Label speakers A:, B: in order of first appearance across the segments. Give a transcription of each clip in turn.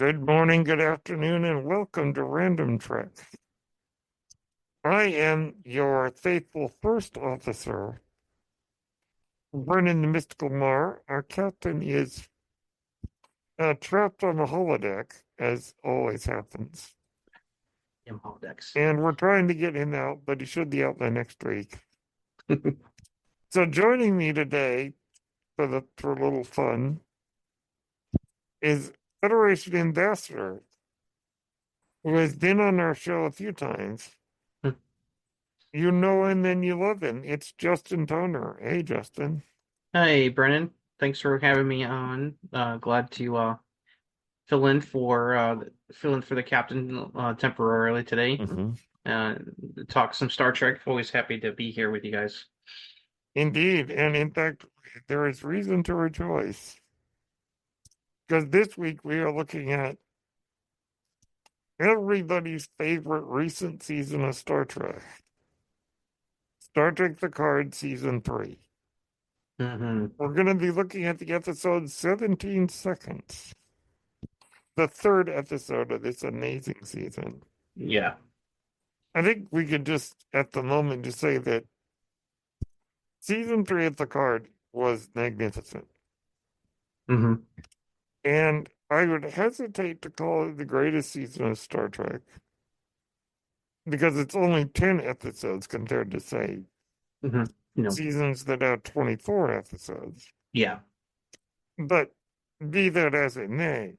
A: Good morning, good afternoon, and welcome to Random Trek. I am your faithful first officer, Brennan the Mystical Mar. Our captain is trapped on the holodeck, as always happens.
B: Holodecks.
A: And we're trying to get him out, but he should be out by next week. So joining me today for a little fun is Federation Ambassador, who has been on our show a few times. You know him and you love him. It's Justin Toner. Hey, Justin.
B: Hey, Brennan. Thanks for having me on. Glad to fill in for the captain temporarily today.
A: Mm-hmm.
B: Uh, Talk some Star Trek. Always happy to be here with you guys.
A: Indeed. And in fact, there is reason to rejoice because this week we are looking at everybody's favorite recent season of Star Trek Picard Season 3.
B: Hmm.
A: We're going to be looking at the episode 17 Seconds, the third episode of this amazing season.
B: Yeah.
A: I think we could just, at the moment, just say that Season 3 of Picard was magnificent.
B: Hmm.
A: And I would hesitate to call it the greatest season of Star Trek because it's only 10 episodes compared to, say,
B: Hmm.
A: seasons that have 24 episodes.
B: Yeah.
A: But be that as it may,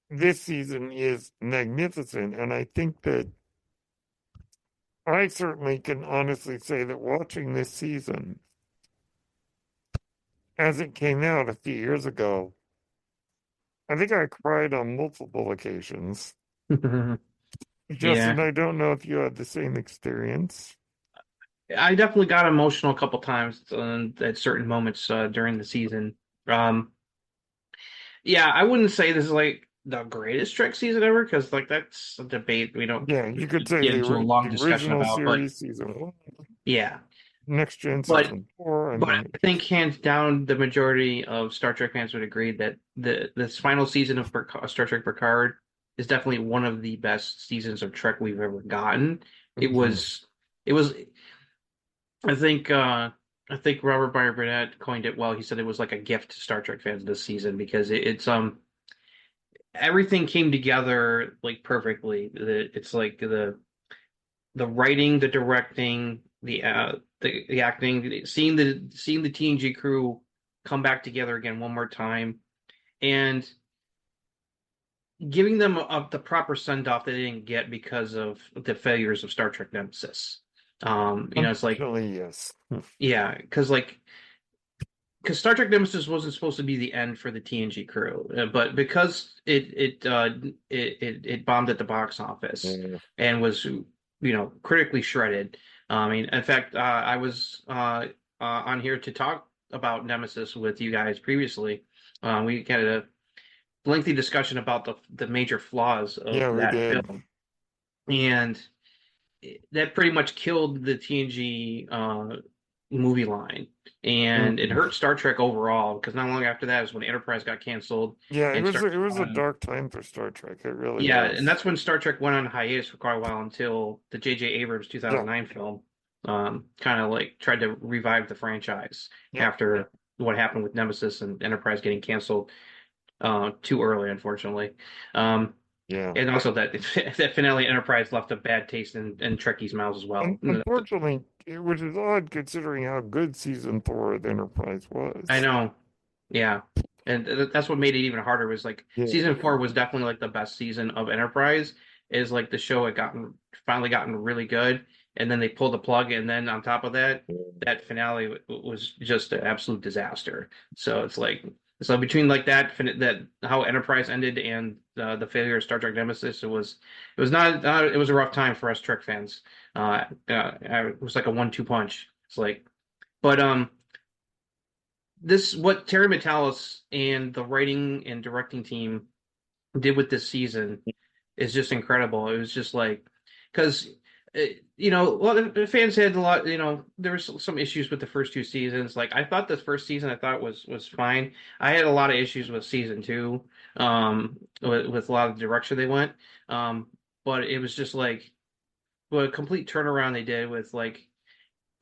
A: this season is magnificent. And I think that I certainly can honestly say that watching this season as it came out a few years ago, I think I cried on multiple occasions.
B: Yeah.
A: Justin, I don't know if you had the same experience.
B: I definitely got emotional a couple times at certain moments during the season. Um, yeah, I wouldn't say this is like the greatest Trek season ever because like that's a debate we don't
A: Yeah, you could say
B: get into a
A: the
B: long discussion
A: original
B: about. But
A: series, season one,
B: yeah,
A: next gen
B: but
A: season four. I
B: but
A: mean,
B: I think hands down the majority of Star Trek fans would agree that this final season of Star Trek Picard is definitely one of the best seasons of Trek we've ever gotten. It
A: mhm.
B: was it was I think I think Robert Meyer Burnett coined it well. He said it was like a gift to Star Trek fans this season because it's everything came together like perfectly. It's like the writing, the directing, the acting, seeing the TNG crew come back together again one more time, and giving them the proper send off they didn't get because of the failures of Star Trek Nemesis. It's like
A: Unfortunately, yes.
B: yeah, because Star Trek Nemesis wasn't supposed to be the end for the TNG crew, but because it bombed at the box office
A: Yeah.
B: and was critically shredded. I mean, in fact, I was on here to talk about Nemesis with you guys previously. We had a lengthy discussion about the major flaws of
A: Yeah, we
B: that
A: did.
B: film, and that pretty much killed the TNG movie line, and it
A: Mhm.
B: hurt Star Trek overall because not long after that is when Enterprise got canceled
A: Yeah,
B: and Star
A: it was a
B: Trek.
A: dark time for Star Trek. It really
B: Yeah, and
A: was.
B: that's when Star Trek went on hiatus for quite a while until the J.J. Abrams
A: Yeah,
B: 2009 film kind of like tried to revive the franchise
A: yeah,
B: after what happened with Nemesis and Enterprise getting canceled too early, unfortunately. Um,
A: yeah.
B: and also that that finale Enterprise left a bad taste in Trekkie's mouths as well.
A: Unfortunately, which is odd considering how good season four of Enterprise
B: I
A: was.
B: know. Yeah. And that's what made it even harder was like
A: Yeah,
B: season four was definitely like the best season of Enterprise is like the show had finally gotten really good and then they pulled the plug and then on top of that that finale was just an absolute disaster. So it's like so between like that how Enterprise ended and the failure of Star Trek Nemesis it was not it was a rough time for us Trek fans. It was like a 1-2 punch. It's like but this what Terry Matalas and the writing and directing team did with this season is just incredible. It was just like because well, the fans had a lot. There was some issues with the first two seasons. Like I thought the first season I thought was fine. I had a lot of issues with season two, with a lot of the direction they went. Um, but it was just like what a complete turnaround they did with like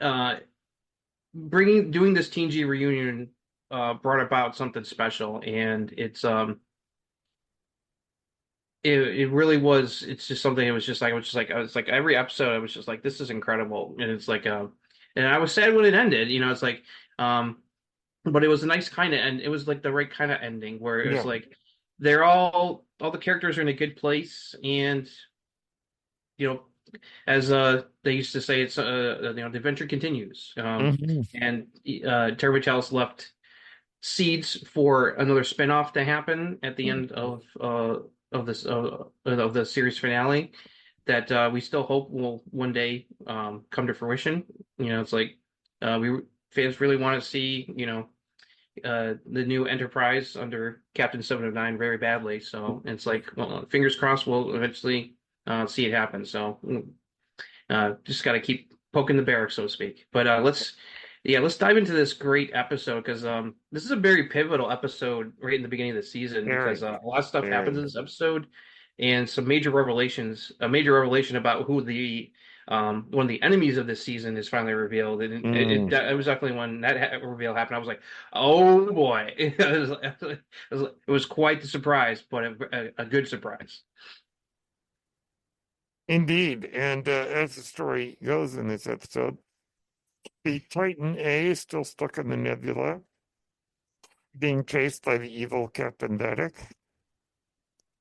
B: uh doing this Teen G reunion brought about something special, and it really was. It's just something. It was just like I was like every episode. I was just like, this is incredible, and it's like and I was sad when it ended. It's like but it was a nice kind of end. It was like the right kind of ending where it was
A: Yeah.
B: like they're all the characters are in a good place, and you know, as they used to say, it's the adventure continues.
A: Hmm.
B: And Terry Michelle's left seeds for another spinoff to happen at the end of the series finale that we still hope will one day come to fruition. It's like we fans really want to see the new Enterprise under Captain 709 very badly. So it's like, well, fingers crossed, we'll eventually see it happen. So just got to keep poking the bear, so to speak. But let's dive into this great episode because this is a very pivotal episode right in the beginning of the season because
A: Very,
B: a lot of stuff happens
A: very.
B: in this episode and some major revelations. A major revelation about who the one of the enemies of this season is finally revealed, and
A: Mm.
B: it was definitely when that reveal happened. I was like, "Oh boy!" It was quite the surprise, but a good surprise.
A: Indeed. And as the story goes in this episode, the Titan-A is still stuck in the nebula, being chased by the evil Captain Vadic,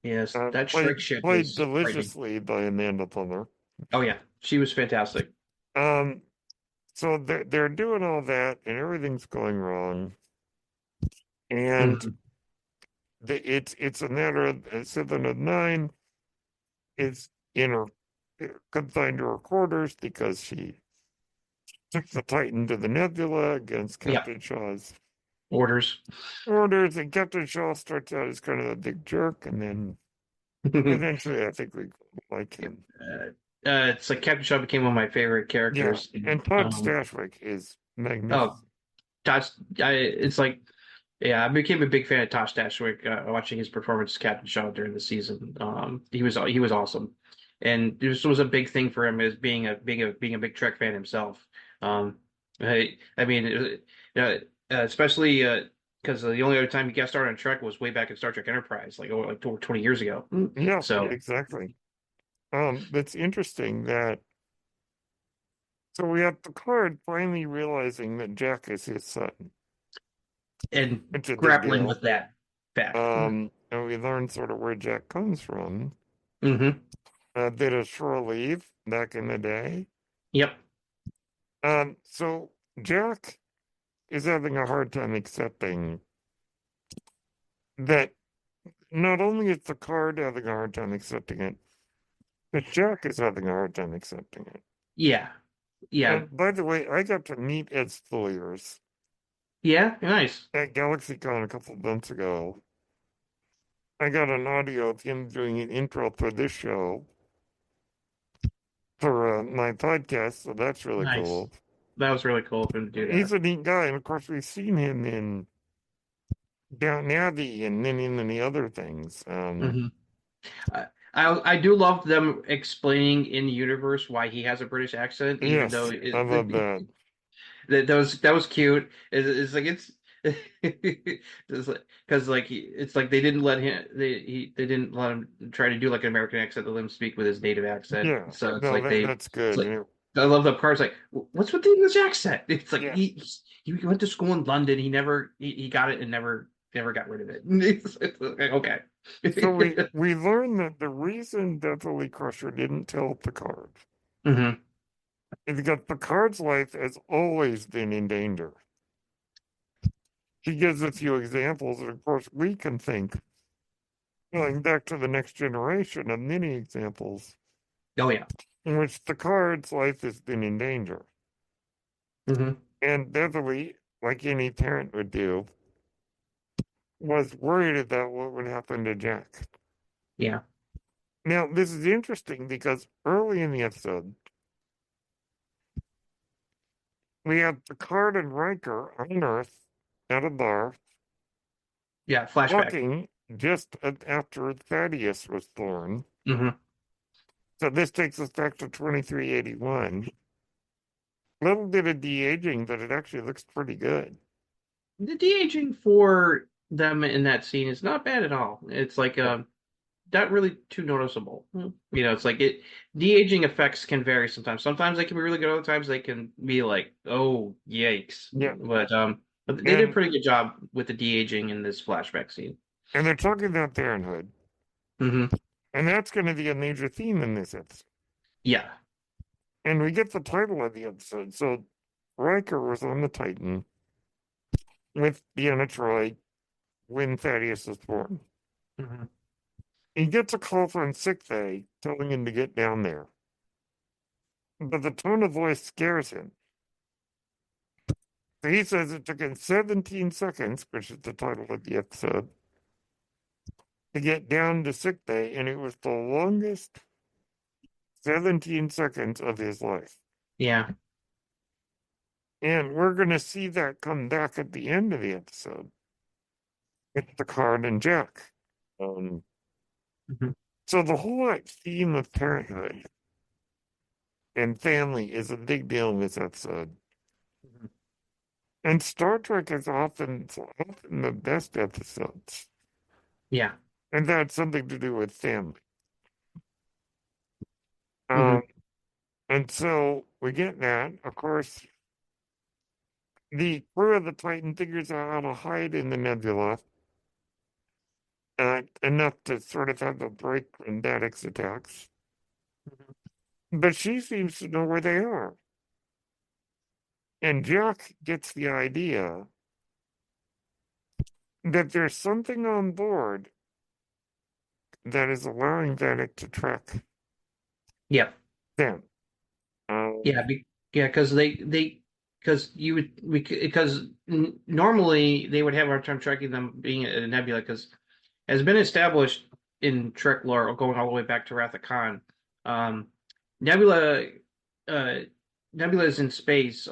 B: Yes, that Shrike
A: played
B: ship
A: played
B: is frightening.
A: deliciously by Amanda Plummer.
B: Oh yeah, she was fantastic.
A: Um, so they're doing all that, and everything's going wrong, and
B: Mhm.
A: it's a matter of 7 of 9 is in her confined to her quarters because she took the Titan to the nebula against
B: Yeah,
A: Captain Shaw's
B: orders.
A: orders, and Captain Shaw starts out as kind of a big jerk, and then eventually I think we like him.
B: It's like Captain Shaw became one of my favorite
A: Yeah,
B: characters.
A: and Todd Stashwick is
B: Oh,
A: magnificent.
B: Tosh, it's like, yeah, I became a big fan of Tosh Dashwick watching his performance as Captain Shaw during the season. He was awesome, and this was a big thing for him as being a big Trek fan himself. I mean, especially because the only other time he guest starred on Trek was way back in Star Trek Enterprise, like over 20 years ago.
A: Yeah,
B: So,
A: exactly. It's interesting that so we have Picard finally realizing that Jack is his son.
B: and
A: It's a big
B: grappling
A: deal.
B: with that fact.
A: And we learn sort of where Jack comes from.
B: Hmm.
A: Did a shore leave back in the day.
B: Yep.
A: So Jack is having a hard time accepting that not only is the card having a hard time accepting it, but Jack is having a hard time accepting it.
B: Yeah. Yeah.
A: And by the way, I got to meet Ed Stoliars
B: Yeah. Nice.
A: at GalaxyCon a couple of months ago. I got an audio of him doing an intro for this show for my podcast, so that's really
B: Nice.
A: cool.
B: That was really cool of him to do
A: He's
B: that.
A: a neat guy, and of course we've seen him in Downton Abbey and many other things.
B: Hmm. I do love them explaining in the universe why he has a British accent, even though
A: Yes, I love that.
B: that was cute. It's like it's like because like it's like they didn't let him they didn't let him try to do like an American accent. They let him speak with his native accent.
A: Yeah,
B: So it's
A: no,
B: like
A: that's
B: it's
A: good.
B: like I love the parts like what's with the English accent? It's like
A: Yeah.
B: he went to school in London. He got it and never got rid of it. It's like, okay.
A: So we learned that the reason Beverly Crusher didn't tell Picard
B: Hmm.
A: is because Picard's life has always been in danger. He gives a few examples, and of course we can think, going back to the next generation, of many examples
B: Oh yeah.
A: in which Picard's life has been in danger.
B: Hmm.
A: And Beverly, like any parent would do, was worried about what would happen to Jack.
B: Yeah.
A: Now, this is interesting because early in the episode, we have Picard and Riker on Earth at a bar,
B: Yeah, flashback.
A: walking just after Thaddeus was born.
B: Hmm.
A: So this takes us back to 2381. Little bit of de-aging, but it actually looks pretty good.
B: The de-aging for them in that scene is not bad at all. It's like not really too noticeable. It's like it de-aging effects can vary sometimes. Sometimes they can be really good, other times they can be like, oh yikes.
A: Yeah.
B: But they did a
A: And
B: pretty good job with the de-aging in this flashback scene.
A: they're talking about parenthood.
B: Hmm.
A: And that's going to be a major theme in this episode.
B: Yeah.
A: And we get the title of the episode. So Riker was on the Titan with Deanna Troy when Thaddeus was born.
B: Hmm.
A: He gets a call from sick bay telling him to get down there. But the tone of voice scares him. So he says it took him 17 seconds, which is the title of the episode, to get down to sick bay, and it was the longest 17 seconds of his life.
B: Yeah.
A: And we're going to see that come back at the end of the episode with Picard and Jack.
B: Hmm.
A: So the whole theme of parenthood and family is a big deal in this episode. And Star Trek is often the best episodes.
B: Yeah.
A: And that's something to do with family.
B: Hmm.
A: Um, and so we get that. Of course, the crew of the Titan figures out how to hide in the nebula enough to sort of have a break from Vadic's attacks. But she seems to know where they are. And Jack gets the idea that there's something on board that is allowing Vadic to track
B: Yeah.
A: them.
B: Yeah. Yeah. Because normally they would have a hard time tracking them being a nebula because has been established in Trek lore, going all the way back to Wrath of Khan. Um, Nebula, uh, Nebulas in space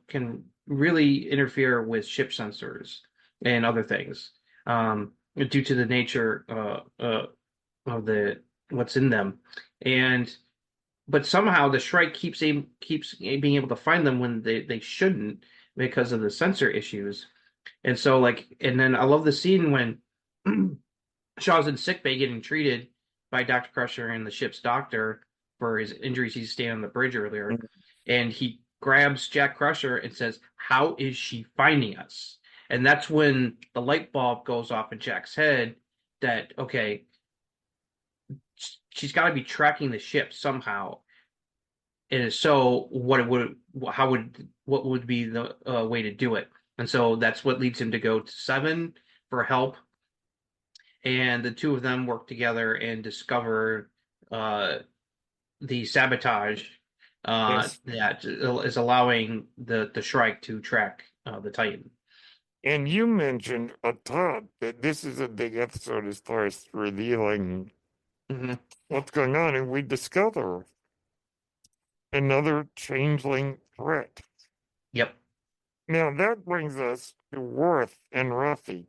B: can really interfere with ship sensors and other things due to the nature of the what's in them. And but somehow the Shrike keeps being able to find them when they shouldn't because of the sensor issues. And so and then I love the scene when Shaw's in sickbay getting treated by Dr. Crusher and the ship's doctor for his injuries he's staying on the bridge earlier. And he grabs Jack Crusher and says, "How is she finding us?" And that's when the light bulb goes off in Jack's head that, okay, she's got to be tracking the ship somehow. And so what would be the way to do it? And so that's what leads him to go to Seven for help, and the two of them work together and discover the sabotage
A: Yes.
B: that is allowing the Shrike to track the Titan.
A: And you mentioned up top that this is a big episode as far as revealing
B: Hmm.
A: what's going on, and we discover another changeling threat.
B: Yep.
A: Now that brings us to Worf and Ruffy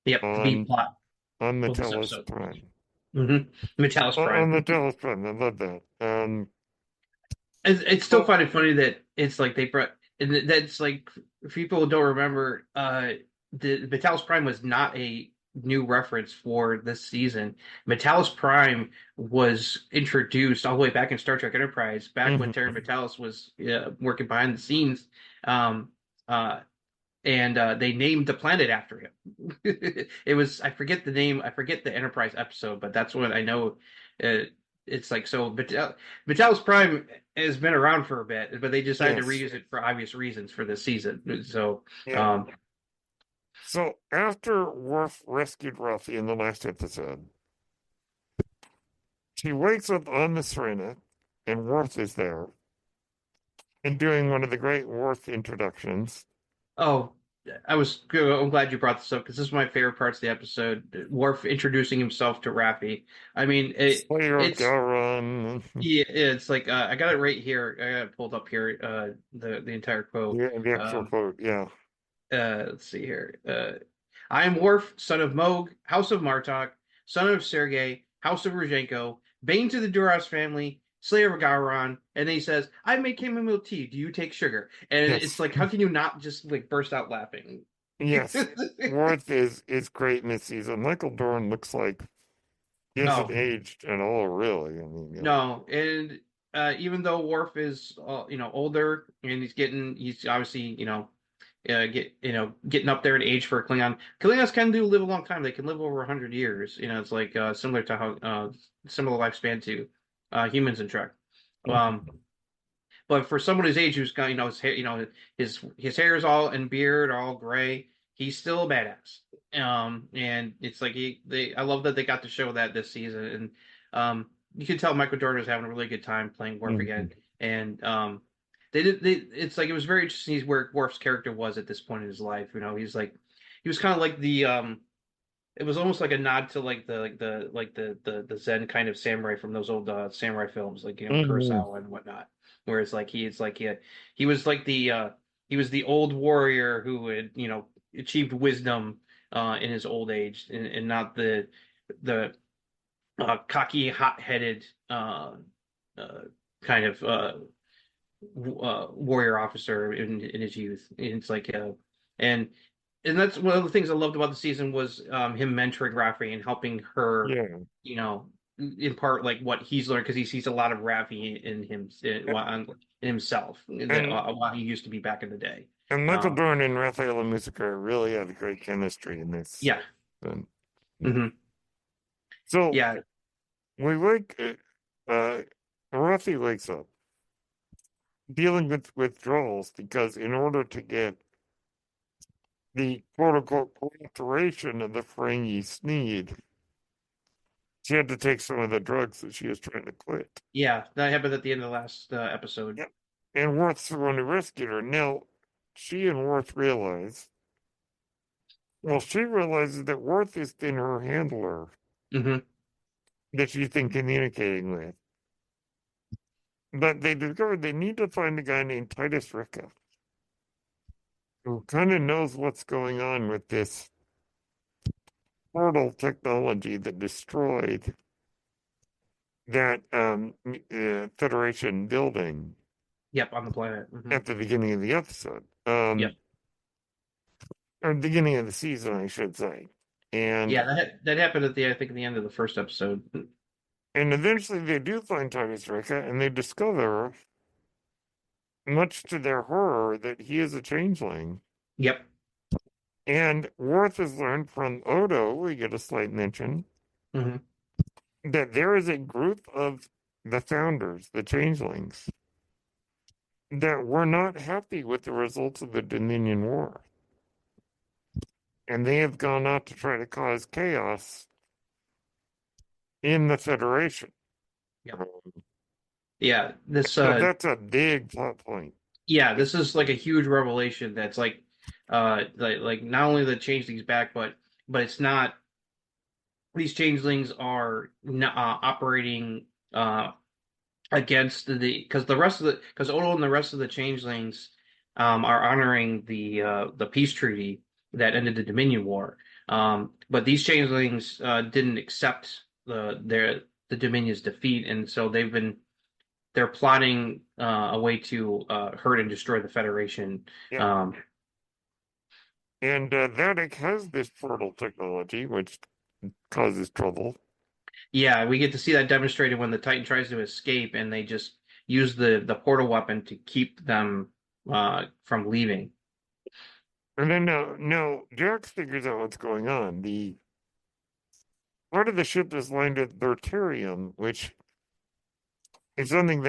B: Yep. The B
A: on
B: plot of this
A: Metellus
B: episode.
A: Prime.
B: Hmm. Metallis
A: On
B: Prime.
A: Metellus Prime, I love that.
B: It's still
A: But
B: kind of funny that it's like they brought, and that's like people who don't remember. The Metallis Prime was not a new reference for this season. Metallis Prime was introduced all the way back in Star Trek Enterprise, back when Terry
A: mhm.
B: Metalis was working behind the scenes. Um, and they named the planet after him. It was I forget the name, I forget the Enterprise episode, but that's what I know. Uh, it's like so. Vitalis Prime has been around for a bit, but they decided to
A: Yes.
B: reuse it for obvious reasons for this season. So,
A: Yeah. So after Worf rescued Ruffy in the last episode, she wakes up on the Serena, and Worf is there and doing one of the great Worf introductions.
B: oh, I'm glad you brought this up because this is my favorite parts of the episode. Worf introducing himself to Raffi. I mean,
A: Slayer of
B: it's
A: Gowron.
B: yeah, it's like I got it right here. I got it pulled up here. The entire quote.
A: The actual
B: Um,
A: quote, yeah.
B: let's see here. I am Worf, son of Moog, House of Martok, son of Sergei, House of Rozhenko, Bane to the Duras family, Slayer of Gowron, and then he says, "I make chamomile tea. Do you take sugar?" And it's
A: Yes.
B: like, how can you not just like burst out laughing?
A: Yes. Worth is great in this season. Michael Dorn looks like he hasn't
B: Oh
A: aged at all, really. I mean,
B: no, and even though Worf is older and he's obviously getting up there in age for a Klingon. Klingons can do live a long time. They can live over 100 years. It's like similar to how similar lifespan to humans in Trek. Um, but for someone his age who's got his hair, his hair is all and beard are all gray, he's still a badass. And it's like I love that they got to show that this season, and you can tell Michael Jordan was having a really good time playing Worf
A: Mhm.
B: again, and it's like it was very interesting where Worf's character was at this point in his life. He was kind of like the. It was almost like a nod to the Zen kind of samurai from those old samurai films, like
A: Mhm.
B: Kurosawa and whatnot. Where it's like he was like he was the old warrior who had achieved wisdom in his old age, and not the cocky, hot-headed uh, kind of warrior officer in his youth. It's like and and that's one of the things I loved about the season was him mentoring Raffi and helping her,
A: Yeah.
B: you know, impart like what he's learned because he sees a lot of Raffi in himself that
A: And
B: while he used to be back in the day.
A: and Michael
B: Um,
A: Dorn and Raphael Musica really have great chemistry in this.
B: yeah,
A: Um,
B: hmm
A: So
B: yeah,
A: we wake Rafi wakes up dealing with withdrawals because in order to get the quote unquote alteration of the Ferengi Sneed, she had to take some of the drugs that she was trying to quit.
B: yeah. That happened at the end of the last episode.
A: Yep. And Worth's the one who rescued her. Now, she and Worth realize, well, she realizes that Worth is in her handler
B: Hmm
A: that she's been communicating with. But they discovered they need to find a guy named Titus Ricca who kind of knows what's going on with this portal technology that destroyed that Federation building
B: Yep, on the planet.
A: at the beginning of the episode.
B: Yep.
A: Or beginning of the season, I should say.
B: Yeah,
A: And
B: that happened at the I think at the end of the first episode.
A: and eventually they do find Titus Ricca and they discover, much to their horror, that he is a changeling.
B: Yep.
A: And Worth has learned from Odo, we get a slight mention,
B: hmm
A: that there is a group of the founders, the changelings, that were not happy with the results of the Dominion War. And they have gone out to try to cause chaos in the Federation.
B: Yep.
A: Um,
B: Yeah.
A: so that's a big plot point.
B: This is like a huge revelation that's like not only the changelings back, but it's not these changelings are operating against the because the rest of the because Odo and the rest of the changelings are honoring the peace treaty that ended the Dominion War. But these changelings didn't accept the Dominion's defeat, and so they're plotting a way to hurt and destroy the Federation.
A: Yeah.
B: Um,
A: And Vadic has this portal technology, which causes trouble.
B: yeah, we get to see that demonstrated when the Titan tries to escape, and they just use the portal weapon to keep them from leaving.
A: And then now Jax figures out what's going on. The part of the ship is lined with deuterium, which is something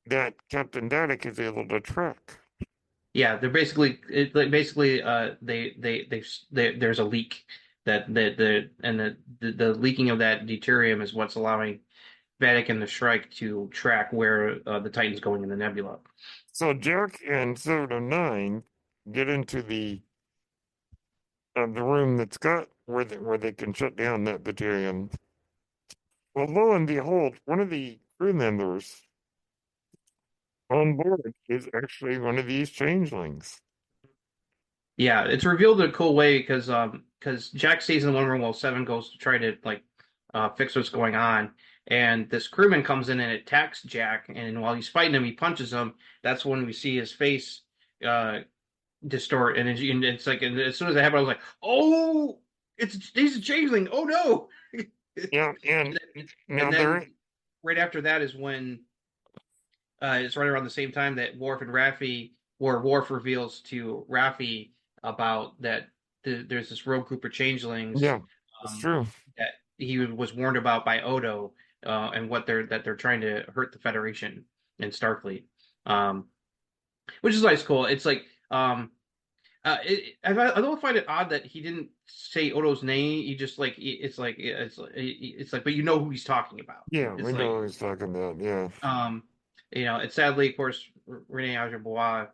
A: that Captain Vadic is able to track.
B: Yeah, they're basically there's a leak the leaking of that deuterium is what's allowing Vadic and the Shrike to track where the Titan's going in the nebula.
A: So Jack and Soda 9 get into the the room that's got where they can shut down that battalion. Well, lo and behold, one of the crew members on board is actually one of these changelings.
B: Yeah, it's revealed in a cool way because Jack stays in one room while Seven goes to try to like fix what's going on, and this crewman comes in and attacks Jack, and while he's fighting him, he punches him. That's when we see his face uh distort, and it's like, and as soon as that happened, I was like, oh, he's a changeling. Oh no!
A: Yeah, and now
B: And
A: there,
B: then right after that is when it's right around the same time that Worf and Raffi, where Worf reveals to Raffi about that there's this rogue group of changelings
A: yeah, it's
B: um,
A: true.
B: that he was warned about by Odo, and what they're trying to hurt the Federation and Starfleet, um, which is nice, cool. It's like I don't find it odd that he didn't say Odo's name. He just like it's like, but you know who he's talking about.
A: Yeah, we
B: It's
A: know
B: like
A: what he's talking about. Yeah,
B: um, it's sadly, of course, Renee Auger-Bois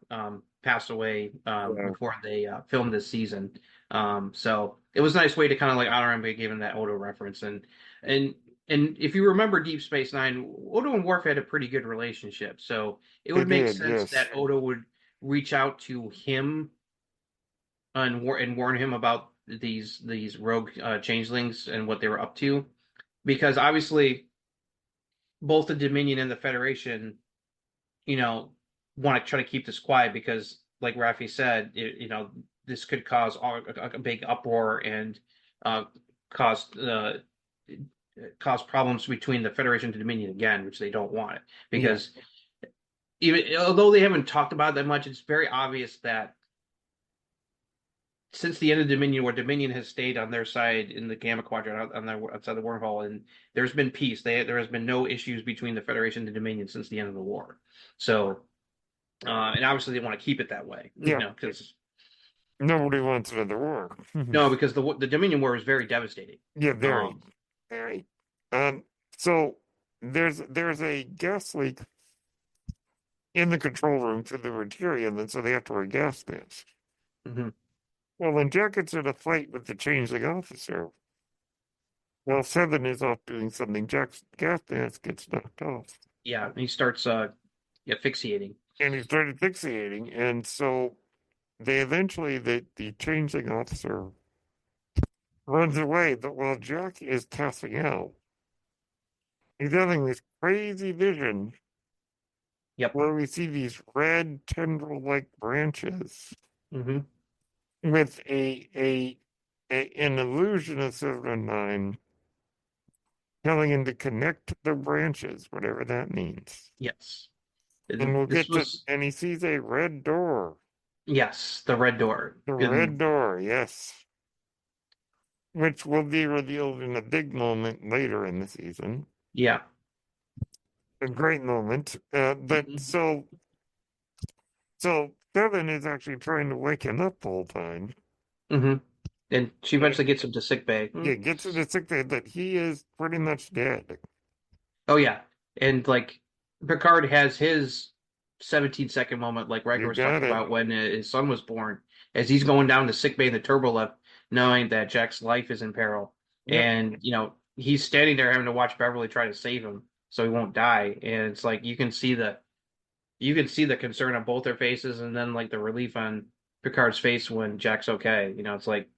B: passed away
A: yeah,
B: before they filmed this season. So it was a nice way to kind of like honor him by giving that Odo reference. And and if you remember Deep Space Nine, Odo and Worf had a pretty good relationship. So it
A: they
B: would make
A: did.
B: sense
A: Yes,
B: that Odo would reach out to him and warn him about these rogue changelings and what they were up to, because obviously both the Dominion and the Federation, you know, want to try to keep this quiet because, like Rafi said, this could cause a big uproar and uh, cause cause problems between the Federation and Dominion again, which they don't want it
A: yeah,
B: because even although they haven't talked about it that much, it's very obvious that since the end of Dominion, where Dominion has stayed on their side in the Gamma Quadrant on their outside the wormhole, and there's been peace. There has been no issues between the Federation and Dominion since the end of the war. So, and obviously they want to keep it that way,
A: yeah.
B: because
A: Nobody wants another war.
B: no, because the Dominion War is very devastating.
A: Yeah, very,
B: Um,
A: very. Um, so there's a gas leak in the control room to the Rotarian, and so they have to wear gas masks.
B: mhm.
A: Well, when Jack gets in a fight with the changeling officer, while Seven is off doing something, Jack's gas mask gets knocked off.
B: Yeah, he starts asphyxiating.
A: And he started fixating, and so they eventually the changeling officer runs away, but while Jack is passing out, he's having this crazy vision
B: Yep.
A: where we see these red tendril-like branches
B: Hmm.
A: with an illusion of 709 telling him to connect the branches, whatever that means.
B: Yes.
A: And we'll
B: This
A: get to,
B: was
A: and he sees a red door.
B: yes, the Red Door.
A: The red
B: And
A: door, yes. Which will be revealed in a big moment later in the season.
B: yeah.
A: A great moment. But
B: Mhm.
A: so Seven is actually trying to wake him up the whole time.
B: Hmm. And she
A: And
B: eventually gets him to sick bay.
A: yeah, gets to the sick day that he is pretty much dead.
B: Oh yeah, and like Picard has his 17-second moment, like Riker
A: You
B: was
A: got
B: talking
A: it.
B: about when his son was born, as he's going down to sick bay in the turbo lift, knowing that Jack's life is in peril,
A: Yep.
B: and he's standing there having to watch Beverly try to save him so he won't die, and it's like you can see the concern on both their faces, and then like the relief on Picard's face when Jack's okay. It's like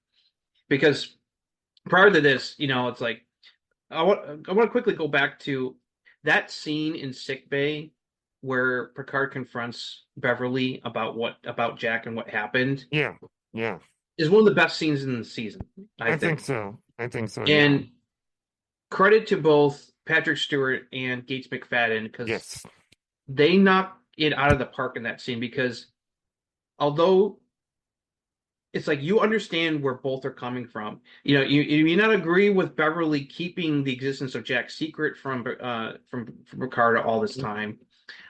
B: because prior to this, it's like I want to quickly go back to that scene in sick bay where Picard confronts Beverly about Jack and what happened
A: Yeah. Yeah.
B: is one of the best scenes in the season, I
A: I think
B: think.
A: so. I think so. Yeah.
B: And credit to both Patrick Stewart and Gates McFadden because
A: Yes.
B: they knocked it out of the park in that scene because although it's like you understand where both are coming from. You may not agree with Beverly keeping the existence of Jack secret from Ricardo all this time,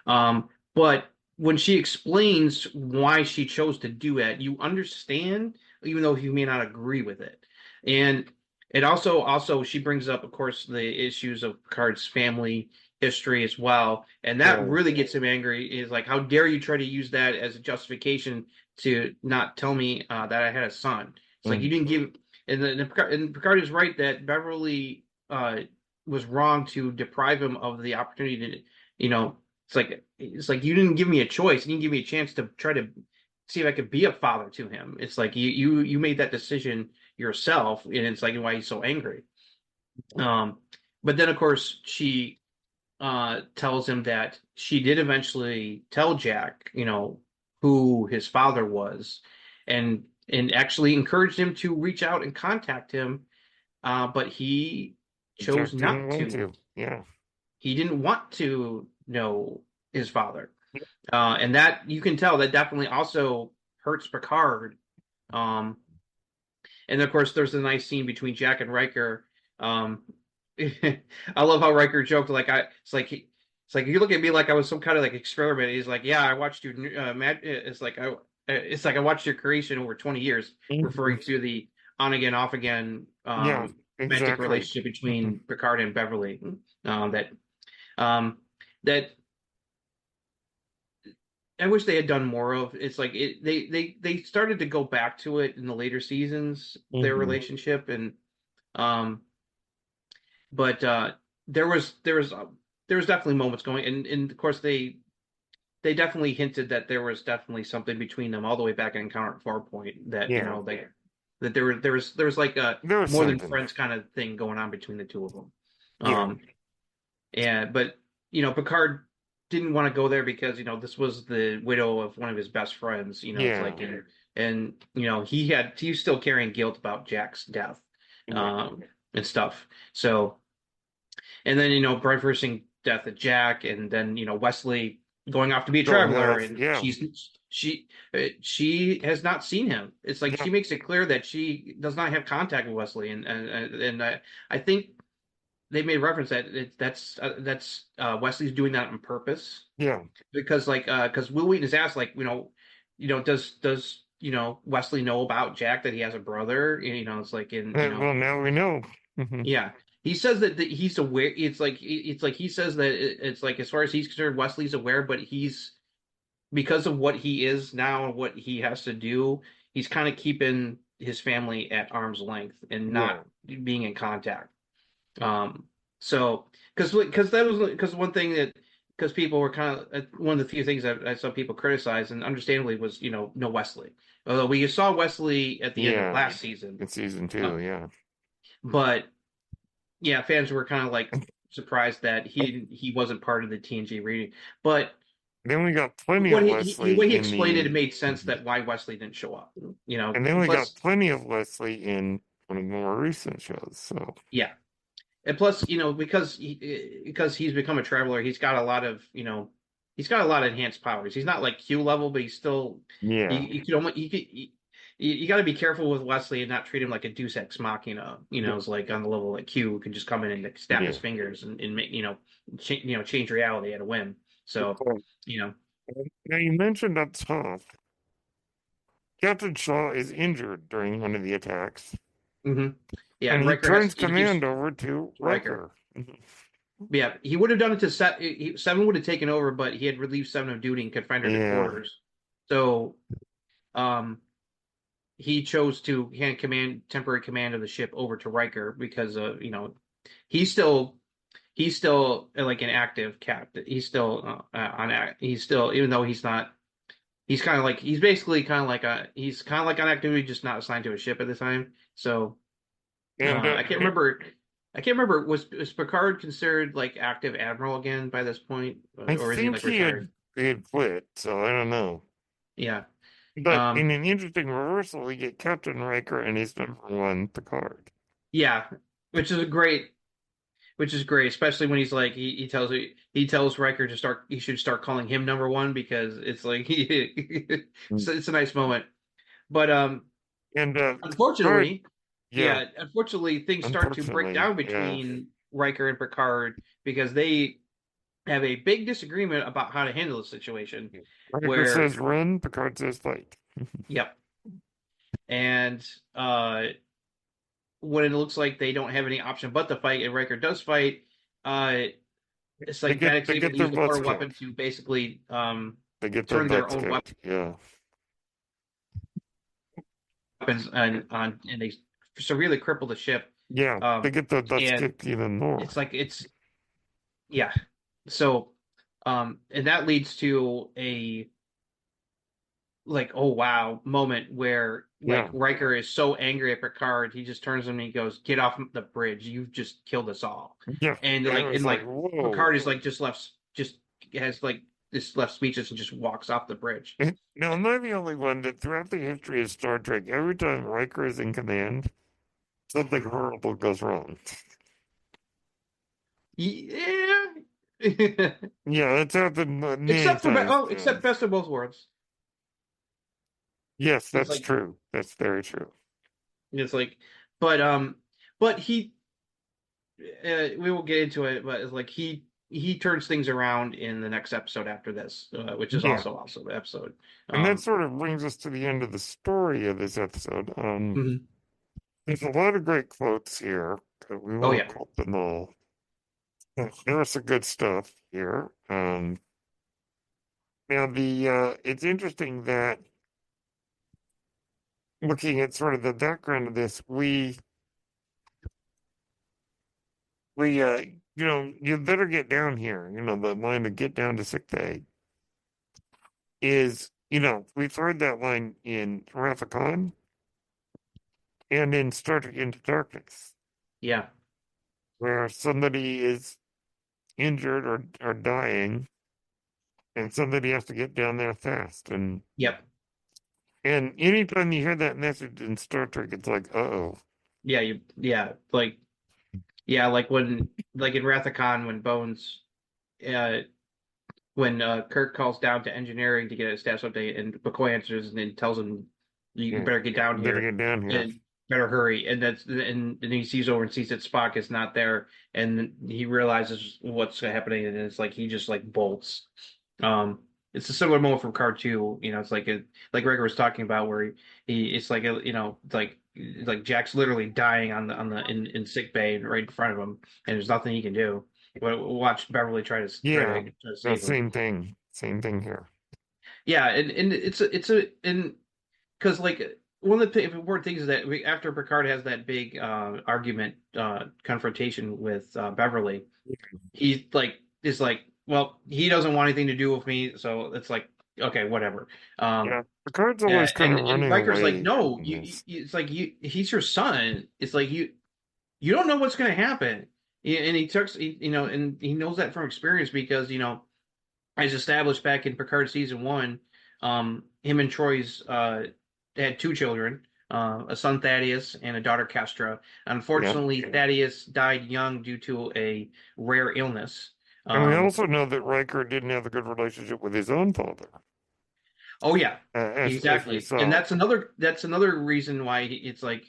B: but when she explains why she chose to do it, you understand, even though you may not agree with it. And it also she brings up, of course, the issues of Picard's family history as well, and that
A: Right.
B: really gets him angry. Is like, how dare you try to use that as a justification to not tell me that I had a son? It's like you didn't give, and Picard is right that Beverly was wrong to deprive him of the opportunity to, it's like you didn't give me a choice. You didn't give me a chance to try to see if I could be a father to him. It's like you made that decision yourself, and it's like why he's so angry. But then of course she tells him that she did eventually tell Jack, who his father was, and actually encouraged him to reach out and contact him, but he chose
A: Jack didn't
B: not
A: want
B: to.
A: to. Yeah.
B: He didn't want to know his father, and that you can tell that definitely also hurts Picard. Um, and of course, there's a nice scene between Jack and Riker. I love how Riker joked it's like you look at me like I was some kind of like experiment. He's like, yeah, I watched you. It's like I watched your creation over 20 years, referring to the on again, off again
A: Yeah,
B: romantic
A: exactly.
B: relationship between Picard and Beverly. That that I wish they had done more of. It's like they started to go back to it in the later seasons, their relationship, and um, but there was definitely moments going, and of course they definitely hinted that there was definitely something between them all the way back in Encounter at Farpoint that
A: Yeah.
B: that there was like a
A: There was
B: more than
A: something.
B: friends kind of thing going on between the two of them.
A: Yeah.
B: And but Picard didn't want to go there because this was the widow of one of his best friends. It's
A: Yeah.
B: like and he was still carrying guilt about Jack's death, and stuff. So and then Brent versing death of Jack, and then Wesley going off to be a
A: Going
B: traveler,
A: off.
B: and
A: Yeah.
B: she has not seen him. It's like
A: Yeah.
B: she makes it clear that she does not have contact with Wesley, and I think they made reference that that's Wesley's doing that on purpose
A: Yeah.
B: because because Will Wheaton is asked like does Wesley know about Jack that he has a brother? It's like in
A: Well, now we know.
B: yeah. He says that he's aware. It's like he says that it's like as far as he's concerned, Wesley's aware, but he's because of what he is now and what he has to do, he's kind of keeping his family at arm's length and
A: Yeah.
B: not being in contact. Um, so because that was because one thing that because people were kind of one of the few things that I saw people criticize and understandably was no Wesley. Although we saw Wesley at the end of
A: Yeah.
B: last season,
A: In season
B: uh,
A: 2. Yeah.
B: but yeah, fans were kind of like surprised that he wasn't part of the TNG reading. But
A: Then we got plenty
B: what
A: of
B: he
A: Wesley
B: when he
A: in
B: explained it,
A: the.
B: it made sense that why Wesley didn't show up.
A: And then we got
B: Plus,
A: plenty of Wesley in one of the more recent shows. So.
B: yeah, and plus, because he's become a traveler, he's got a lot of enhanced powers. He's not like Q level, but he's still
A: Yeah.
B: you could almost you got to be careful with Wesley and not treat him like a Deus Ex Machina. It's like on the level like Q who can just come in and like, snap his
A: Yeah.
B: fingers and make change reality at a whim. So you know,
A: Now you mentioned up top, Captain Shaw is injured during one of the attacks,
B: hmm yeah,
A: and
B: and
A: he
B: Riker has
A: turns
B: he gives
A: command over to
B: Riker.
A: Riker.
B: Yeah, he would have done it to Seven would have taken over, but he had relieved Seven of duty and confined her to
A: Yeah.
B: quarters. So, um, he chose to hand temporary command of the ship over to Riker because he's still like an active captain. He's still he's still even though he's not. He's kind of like he's basically kind of like he's kind of like on activity, just not assigned to a ship at the time. So
A: And
B: I can't remember. I can't remember. Was Picard considered like active admiral again by this point,
A: I
B: or is he
A: think
B: like retired?
A: he had quit, so I don't know.
B: Yeah.
A: But in
B: Um.
A: an interesting reversal, we get Captain Riker and his #1 Picard.
B: Yeah. Which is a great. Which is great, especially when he's like he tells Riker to start. He should start calling him #1 because it's like
A: Mm.
B: it's a nice moment. But
A: And Picard,
B: unfortunately,
A: yeah,
B: yeah, unfortunately, things start to break
A: unfortunately,
B: down
A: yeah.
B: between Riker and Picard because they have a big disagreement about how to handle the situation.
A: Riker
B: Where,
A: says run, Picard says fight.
B: yep, and when it looks like they don't have any option but to fight, and Riker does fight, uh, it's like Vadic's
A: They
B: able
A: get
B: to
A: their
B: use the
A: butts
B: core weapon
A: kicked.
B: to basically
A: They get their
B: turn their
A: butts
B: own weapon.
A: kicked. Yeah.
B: weapons and they severely cripple the ship.
A: Yeah, they get the dust
B: And
A: kicked even more.
B: it's like it's yeah. So and that leads to a like oh wow moment where like
A: Yeah,
B: Riker is so angry at Picard, he just turns to him and he goes, "Get off the bridge! You've just killed us all."
A: yeah.
B: And
A: And it was like, whoa.
B: Picard is like just has like this left speechless and just walks off the bridge.
A: Now, am I the only one that throughout the history of Star Trek, every time Riker is in command, something horrible goes wrong?
B: Yeah.
A: Yeah, it's happened many times.
B: Except Best of Both Worlds.
A: Yes,
B: It's
A: that's
B: like
A: true. That's very true.
B: it's like, but he we will get into it, but it's like he turns things around in the next episode after this, which is
A: Yeah.
B: also the episode.
A: And that
B: Um,
A: sort of brings us to the end of the story of this episode.
B: mhm.
A: There's a lot of great quotes here. We
B: Oh
A: won't
B: yeah,
A: quote them all. There's some good stuff here. Now it's interesting that looking at sort of the background of this, we you better get down here. The line to get down to sick bay is, we've heard that line in Wrath of Khan and in Star Trek Into Darkness,
B: yeah,
A: where somebody is injured or dying, and somebody has to get down there fast.
B: yep,
A: And anytime you hear that message in Star Trek, it's like, uh-oh.
B: like when like in Wrath of Khan when Bones uh when Kirk calls down to engineering to get a status update, and McCoy answers and tells him, "You
A: Yeah,
B: better get down
A: better
B: here
A: get down here.
B: and better hurry." And he sees over and sees that Spock is not there, and he realizes what's happening, and it's like he just like bolts. Um, it's a similar moment from Card Two. It's like Gregor was talking about where he it's like like Jack's literally dying in sick bay right in front of him, and there's nothing he can do. Watch Beverly
A: Yeah,
B: try to
A: the
B: save him.
A: same thing. Same thing here.
B: Yeah, and and because like one of the important things is that after Picard has that big argument confrontation with Beverly, he like is like, well, he doesn't want anything to do with me, so it's like okay, whatever. Um,
A: Yeah, Picard's always kind of
B: and
A: running
B: Riker's like,
A: away
B: no,
A: from this.
B: it's like he's your son. It's like you don't know what's going to happen. And he took, and he knows that from experience because, as established back in Picard season one, him and Troy's had two children, a son Thaddeus and a daughter Kestra.
A: Yeah.
B: Unfortunately, Thaddeus died young due to a rare illness.
A: And we
B: Um,
A: also know that Riker didn't have a good relationship with his own father,
B: oh yeah,
A: as we
B: exactly. And
A: saw.
B: that's another reason why it's like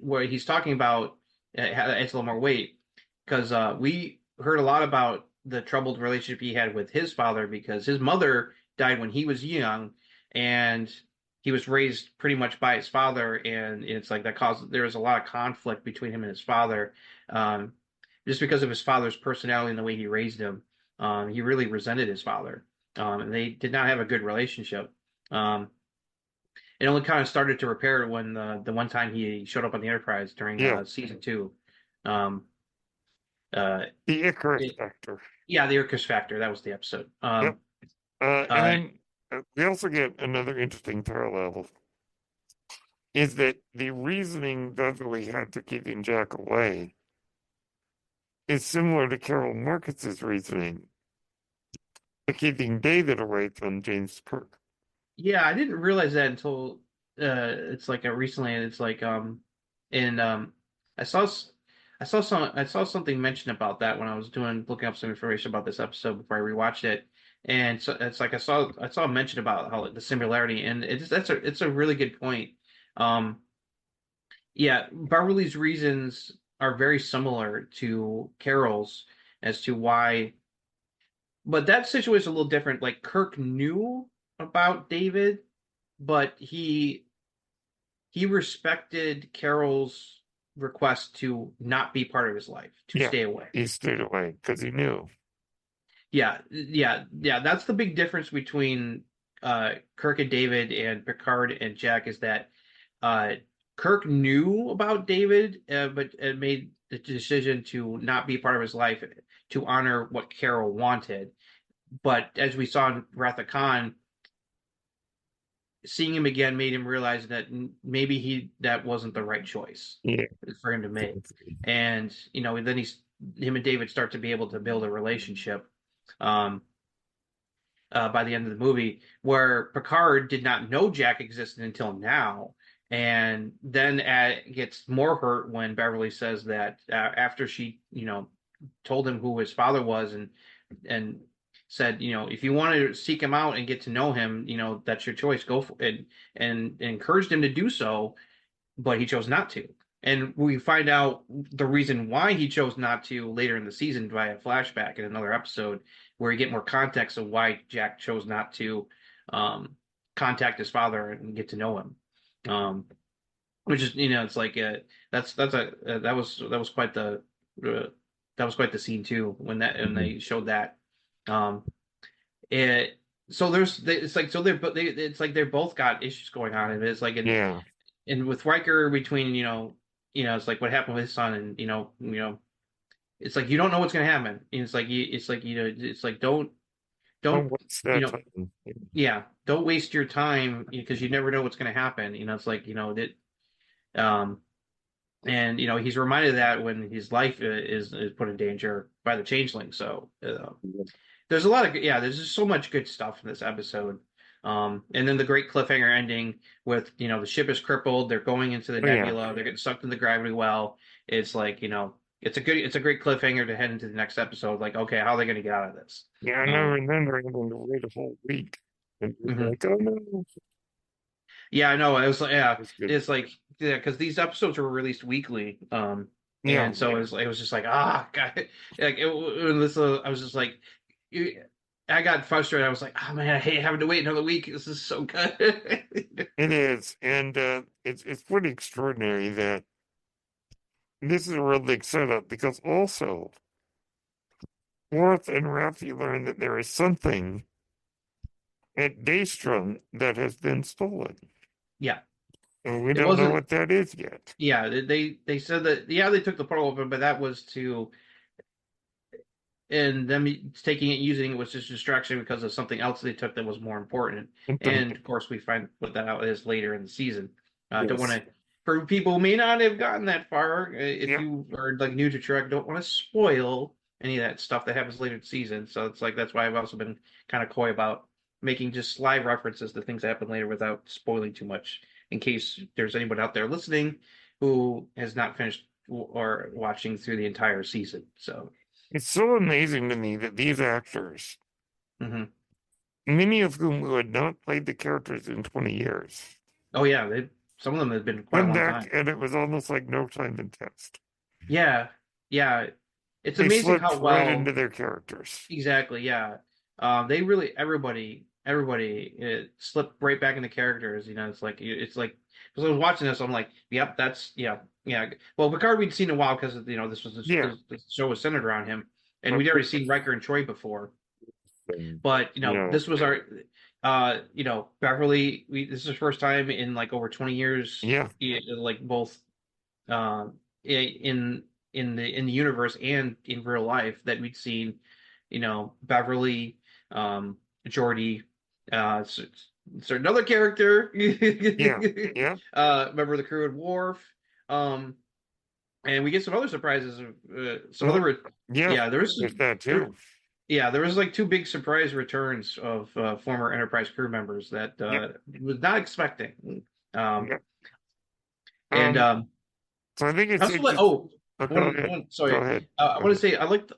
B: where he's talking about adds a little more weight because we heard a lot about the troubled relationship he had with his father because his mother died when he was young, and he was raised pretty much by his father, and it's like that caused there was a lot of conflict between him and his father, um, just because of his father's personality and the way he raised him. He really resented his father, and they did not have a good relationship. Um, it only kind of started to repair when the one time he showed up on the Enterprise during
A: Yeah,
B: season two. Um, uh,
A: the Icarus
B: it,
A: factor.
B: yeah, the Irkus Factor. That was the episode.
A: Yep. And
B: Uh,
A: then we also get another interesting parallel is that the reasoning Beverly had to keeping Jack away is similar to Carol Marcus's reasoning for keeping David away from James Kirk.
B: yeah, I didn't realize that until it's like recently, and it's like and I saw I saw something mentioned about that when I was looking up some information about this episode before I rewatched it, and so it's like I saw a mention about how like, the similarity, and it's a really good point. Um, yeah, Beverly's reasons are very similar to Carol's as to why, but that situation is a little different. Like Kirk knew about David, but he respected Carol's request to not be part of his life, to
A: Yeah,
B: stay away.
A: he stayed away because he knew.
B: Yeah. That's the big difference between Kirk and David and Picard and Jack is that uh, Kirk knew about David, but made the decision to not be part of his life to honor what Carol wanted. But as we saw in Wrath of Khan, seeing him again made him realize that maybe that wasn't the right choice
A: Yeah.
B: for him to make. And then him and David start to be able to build a relationship. Um, by the end of the movie, where Picard did not know Jack existed until now, and then gets more hurt when Beverly says that after she, told him who his father was and said, if you want to seek him out and get to know him, that's your choice, go for it, and encouraged him to do so, but he chose not to. And we find out the reason why he chose not to later in the season via flashback in another episode, where you get more context of why Jack chose not to contact his father and get to know him. Which is, it's like that was quite the scene too when they showed that. It so there's it's like so it's like they're both got issues going on, and it's like
A: Yeah.
B: and with Riker between it's like what happened with his son, and it's like you don't know what's gonna happen. And it's like it's like don't
A: What's that time?
B: yeah, don't waste your time because you never know what's gonna happen. It's like that and he's reminded of that when his life is put in danger by the changeling. So there's a lot of there's just so much good stuff in this episode. And then the great cliffhanger ending with the ship is crippled, they're going into the nebula, they're getting sucked in the gravity well. It's like it's a great cliffhanger to head into the next episode. Like, okay, how are they going to get out of this?
A: Yeah, I know. And then they're going to wait a whole week, and you're like, oh no.
B: Yeah, I know. It was like it's like because these episodes were released weekly. And so it was just like God, like I was just like. I got frustrated. I was like, "Oh man, I hate having to wait another week. This is so good."
A: It is, and it's pretty extraordinary that this is a real big setup because also Worf and Raffi learn that there is something at Daystrom that has been stolen.
B: Yeah,
A: and we don't know what that is yet.
B: Yeah, they said that they took the portal open, but that was to. And them taking it, using it was just distraction because of something else they took that was more important. And of course, we find what that out is later in the season. Don't want to, for people who may not have gotten that far, if you are like new to Trek, don't want to spoil any of that stuff that happens later in the season. So it's like that's why I've also been kind of coy about making just sly references to things that happen later without spoiling too much, in case there's anyone out there listening who has not finished or watching through the entire season. So.
A: It's so amazing to me that these actors, many of whom who had not played the characters in 20 years.
B: Oh, yeah. Some of them have been quite a long time.
A: And it was almost like no time in test.
B: Yeah. Yeah. It's amazing how well.
A: Right into their characters.
B: Exactly. Yeah. They really, everybody slipped right back into characters. It's like, because I was watching this, I'm like, yep, yeah. Well, Picard we'd seen a while because this was the show was centered around him, and we'd already seen Riker and Troy before. But this was our, Beverly. This is the first time in like over 20 years.
A: Yeah.
B: Like both, in the universe and in real life that we'd seen, Beverly, Geordi, so another character.
A: Yeah.
B: Member of the crew at Worf. And we get some other surprises. There was
A: that too.
B: There was like two big surprise returns of former Enterprise crew members that was not expecting.
A: So I think it's.
B: Sorry. Go ahead. I want to say I liked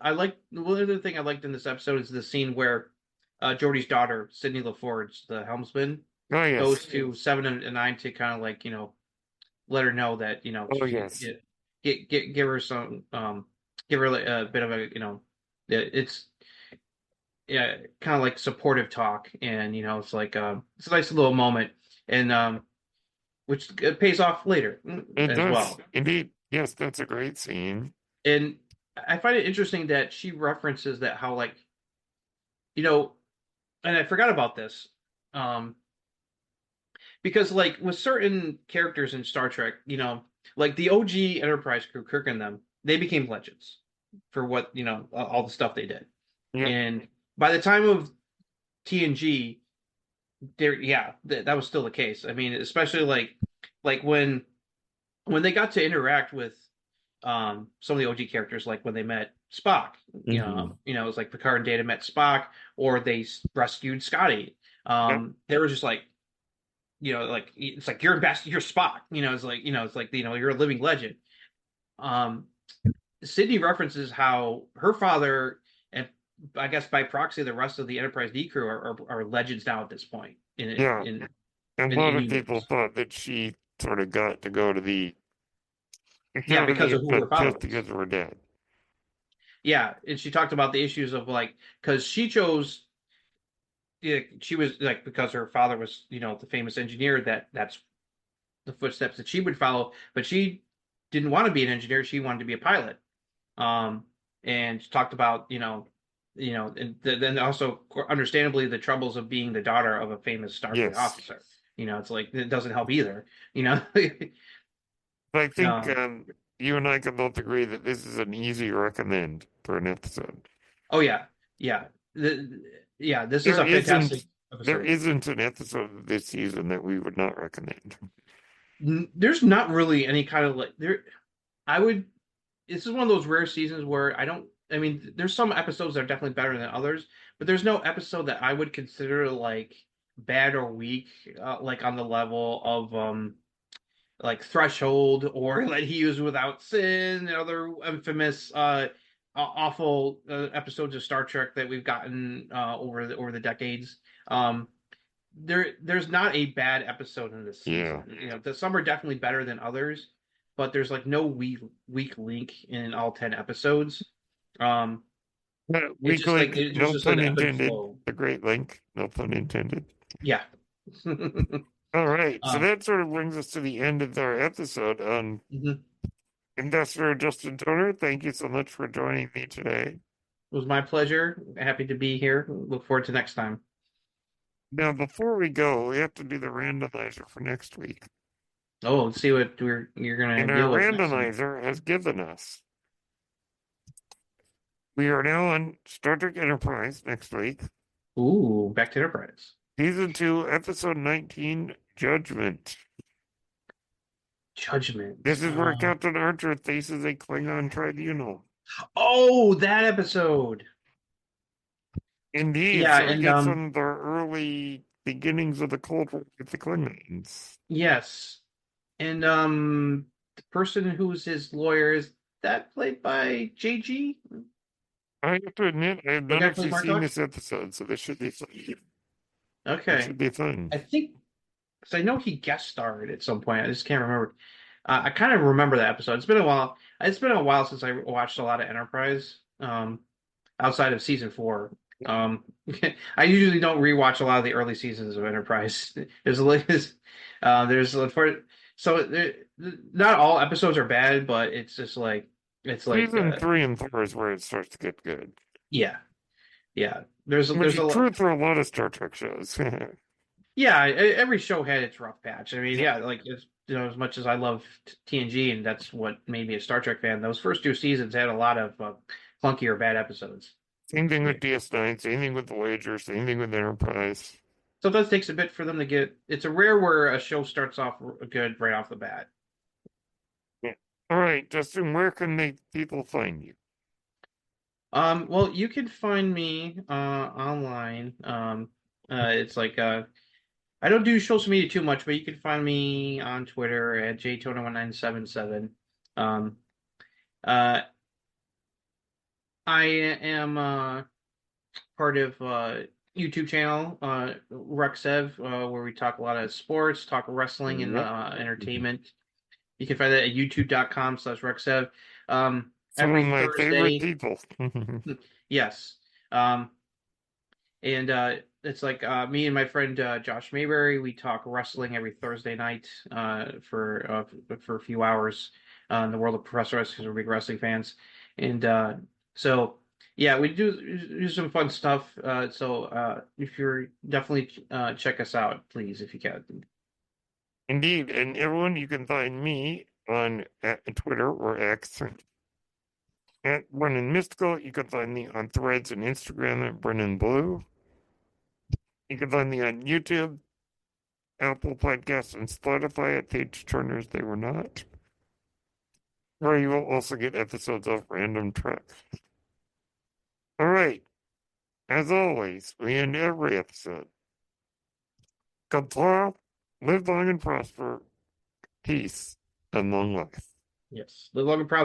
B: one other thing I liked in this episode is the scene where Geordi's daughter, Sydney LaForge, the helmsman, goes to 7 and 9 to kind of like let her know that give her some give her a bit of a it's kind of like supportive talk, and it's like it's a nice little moment, and which pays off later as well.
A: Indeed. Yes, that's a great scene.
B: And I find it interesting that she references that how and I forgot about this. Um, because like with certain characters in Star Trek, like the OG Enterprise crew, Kirk and them, they became legends for what, all the stuff they did.
A: Yeah,
B: And by the time of TNG, there, yeah, that was still the case. I mean, especially like when they got to interact with some of the OG characters, like when they met Spock, it was like Picard and Data met Spock, or they rescued Scotty.
A: yeah,
B: They were just like, like it's like you're Spock. It's like you're a living legend. Um, Sydney references how her father, and I guess by proxy the rest of the Enterprise D crew are legends now at this point in
A: yeah.
B: in
A: And a
B: in
A: lot of people
B: universe.
A: thought that she sort of got to go to the
B: Yeah, because of who her father
A: just
B: was.
A: because of her dad.
B: Yeah, and she talked about the issues of like because she chose. Yeah, she was like because her father was the famous engineer that's the footsteps that she would follow, but she didn't want to be an engineer. She wanted to be a pilot. Um, and talked about and then also understandably the troubles of being the daughter of a famous Starfleet
A: Yes.
B: officer. It's like it doesn't help either. You know.
A: But I think
B: um,
A: you and I can both agree that this is an easy recommend for an episode.
B: oh yeah, yeah, yeah. This is
A: There
B: a fantastic
A: isn't there
B: episode.
A: isn't an episode this season that we would not recommend.
B: There's not really any kind of like there. I would. This is one of those rare seasons where I don't. I mean, there's some episodes that are definitely better than others, but there's no episode that I would consider like bad or weak, like on the level of like Threshold or Let He Use Without Sin and other infamous awful episodes of Star Trek that we've gotten over the decades. Um, there's not a bad episode in this
A: Yeah.
B: season. Some are definitely better than others, but there's like no weak link in all 10 episodes. Um, it's
A: Weak
B: just like
A: link,
B: it's
A: no
B: just an
A: pun
B: ebb and
A: intended.
B: flow.
A: The great link, no pun intended.
B: Yeah.
A: All right, so
B: um,
A: that sort of brings us to the end of our episode on
B: mhm.
A: Ambassador Justin Toner. Thank you so much for joining me today.
B: It was my pleasure. Happy to be here. Look forward to next time.
A: Now, before we go, we have to do the randomizer for next week.
B: Oh, let's see what you're gonna
A: And our
B: deal with next time.
A: randomizer has given us. We are now on Star Trek Enterprise next week.
B: Ooh, back to Enterprise.
A: Season 2, Episode 19, Judgment.
B: Judgment.
A: This is where Captain Archer faces a Klingon tribunal.
B: Oh, that episode.
A: Indeed,
B: Yeah,
A: so we
B: and
A: get some of the early beginnings of the Cold War with the Klingons.
B: yes. And the person who's his lawyer is that played by JG?
A: I have to admit, I have
B: The
A: not
B: guy who plays
A: actually seen
B: Martok?
A: this episode, so this should be fun. This
B: Okay.
A: should be fun.
B: I think because I know he guest starred at some point. I just can't remember. I kind of remember that episode. It's been a while. It's been a while since I watched a lot of Enterprise, outside of season 4. Um, I usually don't rewatch a lot of the early seasons of Enterprise. There's so not all episodes are bad, but it's just like it's like
A: Season 3 and 4 is where it starts to get good.
B: yeah, yeah. There's
A: Which
B: there's
A: is
B: a
A: true for a lot of Star Trek shows.
B: yeah. Every show had its rough patch. I mean, yeah, like it's, as much as I love TNG and that's what made me a Star Trek fan. Those first 2 seasons had a lot of clunky or bad episodes.
A: Same thing
B: Yeah.
A: with DS9, same thing with Voyager, same thing with Enterprise.
B: Sometimes it takes a bit for them to get. It's a rare where a show starts off good right off the bat.
A: Yeah. All right, Justin, where can people find you?
B: Well, you can find me online. It's like I don't do social media too much, but you can find me on Twitter at jtona1977. Um, uh, I am part of YouTube channel Rexev, where we talk a lot of sports, talk wrestling, and
A: Yep.
B: entertainment. You can find that at youtube.com/Rexev.
A: Some of
B: Every
A: my favorite
B: Thursday,
A: people.
B: yes. And it's like me and my friend Josh Mayberry. We talk wrestling every Thursday night for a few hours in the world of professional wrestling because we're big wrestling fans. And so Yeah, we do some fun stuff. So if you're definitely check us out, please, if you can.
A: Indeed, and everyone, you can find me on Twitter or X at Brennan Mystical. You can find me on Threads and Instagram at Brennan Blue. You can find me on YouTube, Apple Podcasts, and Spotify at Page Turners They Were Not, where you will also get episodes of Random Trek. All right, as always, we end every episode. Kapla, live long and prosper, peace, and long life.
B: Yes, live long and prosper.